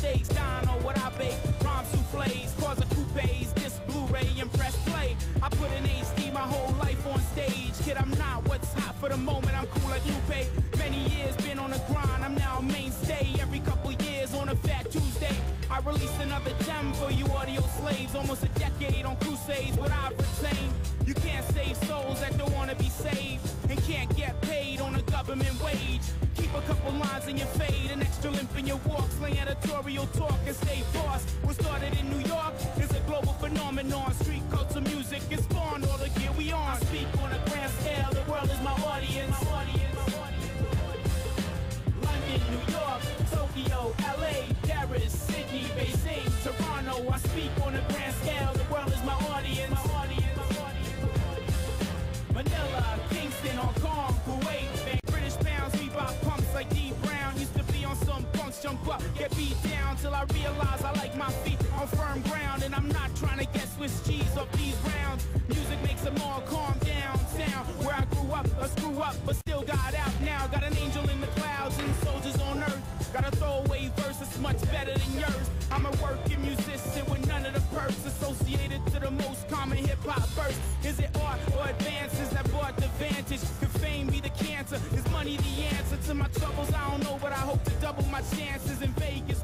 steaks, dine on what I bake. Rhyme souffles, cause a coupes, disc Blu-ray and press play. I put in HD my whole life on stage. Kid, I'm not what's hot for the moment, I'm cool like Lupe. Many years been on the grind, I'm now a mainstay. Every couple years on a Fat Tuesday, I released another gem for you audio slaves. Almost a decade on crusades, what I've retained. You can't save souls that don't wanna be saved, and can't get paid on a government wage. Keep a couple lines in your fade, an extra limp in your walk, slang editorial talk and stay boss. What started in New York is a global phenomenon. Street culture music is spawned all the gear we on. I speak on a grand scale, the world is my audience. London, New York, Tokyo, LA, Paris, Sydney, Beijing, Toronto. I speak on a grand scale, the world is my audience. Manila, Kingston, Hong Kong, Kuwait, British pounds, we buy pumps like D Brown. Used to be on some punks, jump up, get beat down till I realize I like my feet on firm ground. And I'm not trying to get Swiss cheese off these rounds. Music makes them all calm down. Sound where I grew up, a screw up, but still got out now. Got an angel in the clouds and soldiers on earth. Got a throwaway verse that's much better than yours. I'm a working musician with none of the perks associated to the most common hip-hop verse. Is it art or advances that brought the vantage? Could fame be the cancer? Is money the answer to my troubles? I don't know, but I hope to double my chances in Vegas.